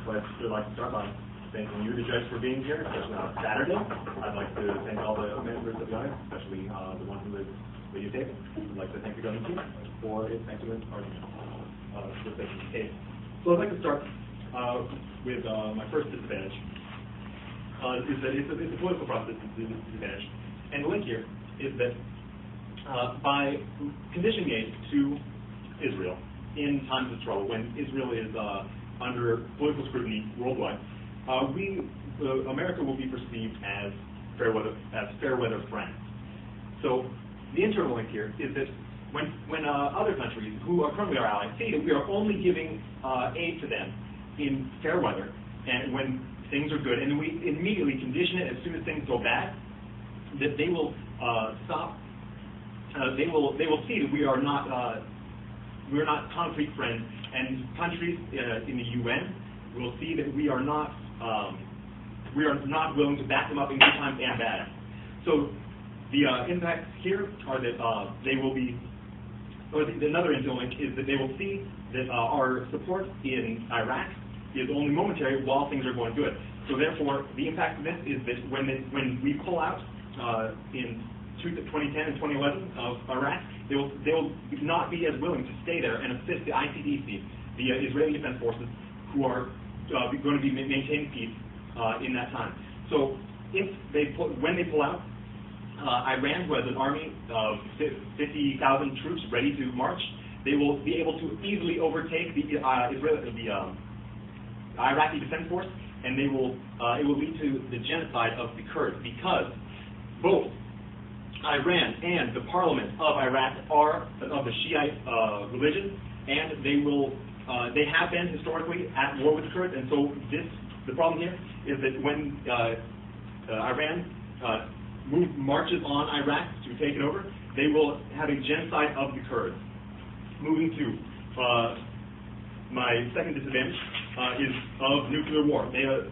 But I'd still like to start by thanking you, the judge, for being here, especially on Saturday. I'd like to thank all the members of the audience, especially the one who is videotaping. I'd like to thank the government team for its excellent argument with this case. So I'd like to start with my first disadvantage. Is that it's a political process disadvantage. And the link here is that by conditioning aid to Israel in times of trouble, when Israel is under political scrutiny worldwide, America will be perceived as fair weather friends. So the internal link here is that when other countries who are currently our allies see that we are only giving aid to them in fair weather and when things are good, and we immediately condition it as soon as things go bad, that they will stop. They will see that we are not concrete friends, and countries in the UN will see that we are not willing to back them up in good times and bad. So the impacts here are that they will be. Or another internal link is that they will see that our support in Iraq is only momentary while things are going good. So therefore, the impact of this is that when we pull out in 2010 and 2011 of Iraq, they will not be as willing to stay there and assist the ICDC, the Israeli Defense Forces, who are going to be maintaining peace in that time. So when they pull out, Iran, who has an army of 50,000 troops ready to march, they will be able to easily overtake the Iraqi Defense Force, and it will lead to the genocide of the Kurds, because both Iran and the parliament of Iraq are of the Shiite religion, and they have been historically at war with the Kurds, and so the problem here is that when Iran marches on Iraq to take it over, they will have a genocide of the Kurds. Moving to my second disadvantage is of nuclear war. The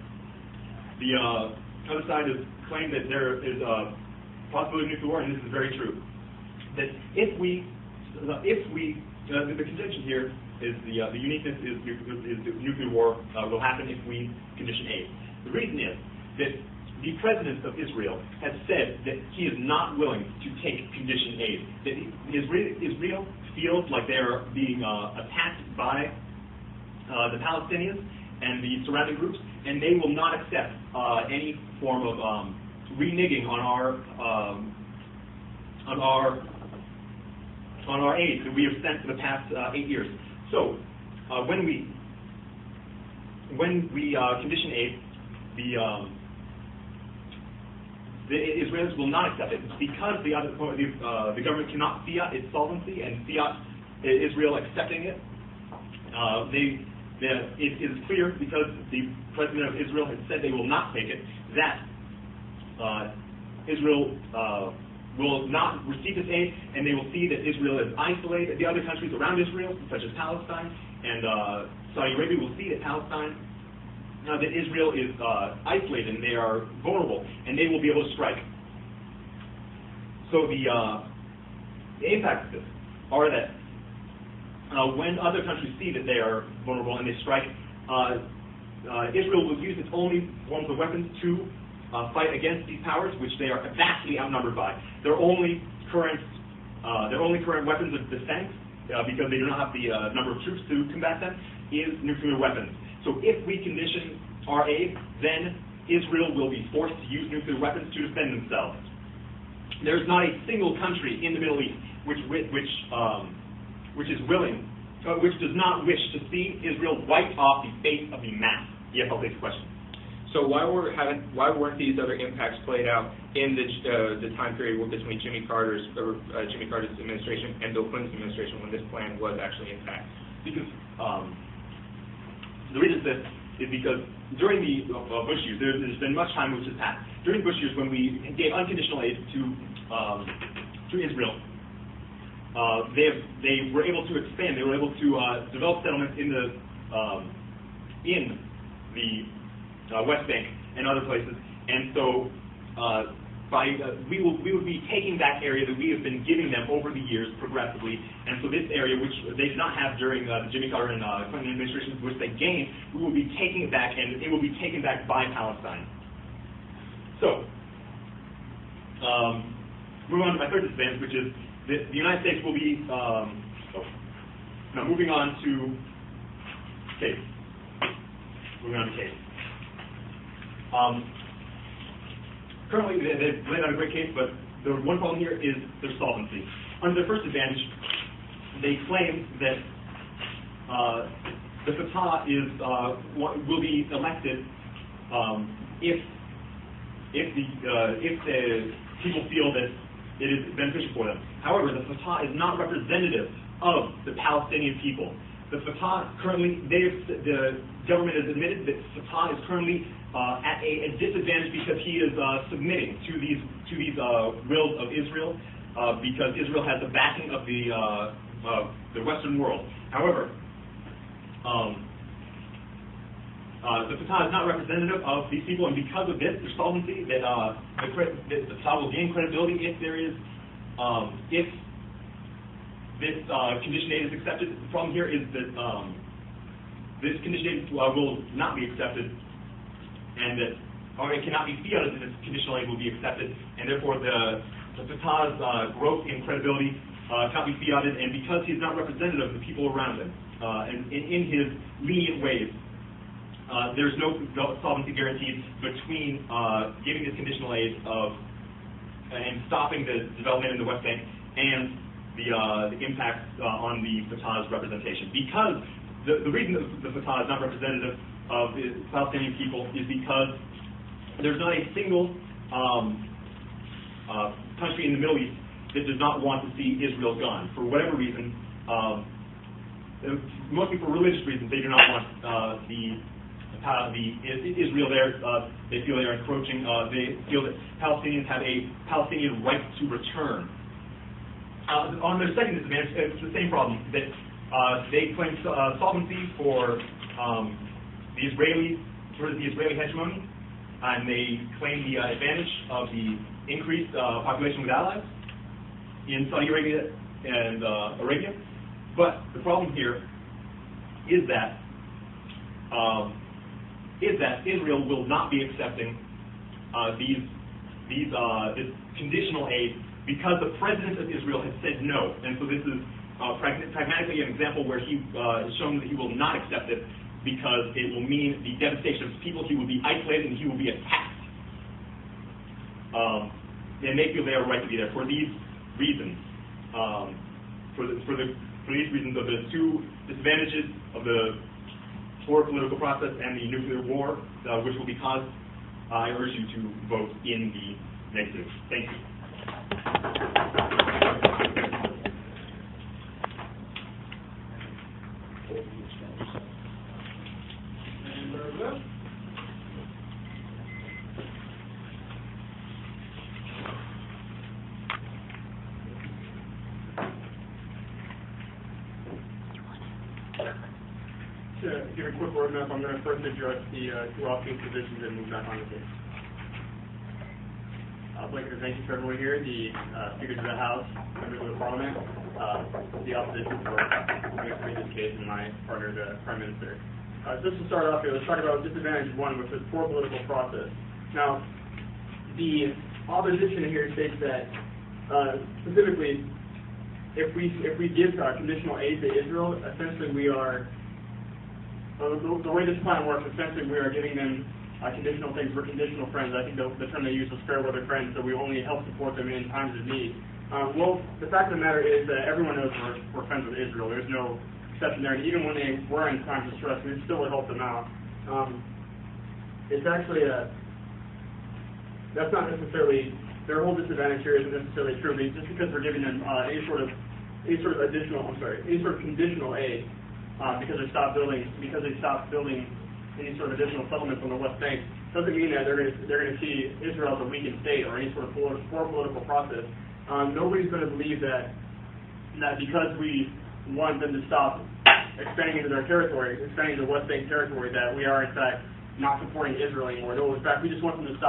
other side has claimed that there is a possibility of nuclear war, and this is very true. That the contention here is the uniqueness is nuclear war will happen if we condition aid. The reason is that the president of Israel has said that he is not willing to take conditioned aid. That Israel feels like they are being attacked by the Palestinians and the surrounding groups, and they will not accept any form of reneging on our aid that we have sent for the past 8 years. So when we condition aid, the Israelis will not accept it because the government cannot fiat its solvency and fiat Israel accepting it. It is clear, because the president of Israel has said they will not take it, that Israel will not receive this aid, and they will see that Israel is isolated. The other countries around Israel, such as Palestine and Saudi Arabia, will see that that Israel is isolated and they are vulnerable, and they will be able to strike. So the impacts of this are that when other countries see that they are vulnerable and they strike, Israel will use its only forms of weapons to fight against these powers, which they are vastly outnumbered by. Their only current weapons of defense, because they do not have the number of troops to combat them, is nuclear weapons. So if we condition our aid, then Israel will be forced to use nuclear weapons to defend themselves. There's not a single country in the Middle East which does not wish to see Israel wiped off the face of the map. Yes, I'll take the question. So why weren't these other impacts played out in the time period between Jimmy Carter's administration and Bill Clinton's administration, when this plan was actually intact? Because the reason this is because during the Bush years, there's been much time which has passed. During Bush years, when we gave unconditional aid to Israel, they were able to expand. They were able to develop settlements in the West Bank and other places, and so we would be taking back area that we have been giving them over the years progressively, and so this area, which they did not have during the Jimmy Carter and Clinton administrations, which they gained, we will be taking it back, and it will be taken back by Palestine. So, moving on to my third disadvantage, which is that the United States will be, now moving on to case. Moving on to case. Currently, they've laid out a great case, but the one problem here is their solvency. Under their first advantage, they claim that the Fatah will be elected if the people feel that it is beneficial for them. However, the Fatah is not representative of the Palestinian people. The Fatah currently, the government has admitted that Fatah is currently at a disadvantage because he is submitting to these wills of Israel because Israel has the backing of the Western world. However, the Fatah is not representative of these people, and because of this, their solvency, that the Fatah will gain credibility if there is, if this condition aid is accepted. The problem here is that this condition aid will not be accepted, and that, or it cannot be fiated that this conditional aid will be accepted, and therefore the Fatah's growth in credibility cannot be fiated, and because he is not representative of the people around him, and in his lenient ways, there's no solvency guarantees between giving this conditional aid and stopping the development in the West Bank and the impact on the Fatah's representation. Because the reason that the Fatah is not representative of the Palestinian people is because there's not a single country in the Middle East that does not want to see Israel gone. For whatever reason, mostly for religious reasons, they do not want Israel there. They feel they are encroaching. They feel that Palestinians have a Palestinian right to return. On their second disadvantage, it's the same problem, that they claim solvency for the Israeli hegemony, and they claim the advantage of the increased population with allies in Saudi Arabia and Arabia. But the problem here is that Israel will not be accepting this conditional aid because the president of Israel has said no. And so this is pragmatically an example where he has shown that he will not accept it because it will mean the devastation of his people. He will be isolated and he will be attacked. And they feel they have a right to be there. For these reasons, for these reasons of the two disadvantages of the poor political process and the nuclear war, which will be caused, I urge you to vote in the negative. Thank you. To give a quick roadmap, I'm going to first address the two off-case provisions and move back on the case. I'd like to thank you for everyone here, the speakers of the House, members of the Parliament, the opposition for bringing this case, and my partner, the Prime Minister. Just to start off here, let's talk about disadvantage one, which is poor political process. Now, the opposition here states that specifically, if we give conditional aid to Israel, essentially we are the way this plan works. Essentially, we are giving them conditional things. We're conditional friends. I think the term they use was fair weather friends, so we only help support them in times of need. Well, the fact of the matter is that everyone knows we're friends with Israel. There's no exception there. And even when they were in times of stress, we still would help them out. It's actually that's not necessarily, their whole disadvantage here isn't necessarily true. Just because we're giving them any sort of conditional aid because they stopped building any sort of additional settlements on the West Bank, doesn't mean that they're going to see Israel as a weakened state or any sort of poor political process. Nobody's going to believe that because we want them to stop expanding into their territory, expanding into the West Bank territory, that we are in fact not supporting Israel anymore. No, in fact, we just want them to stop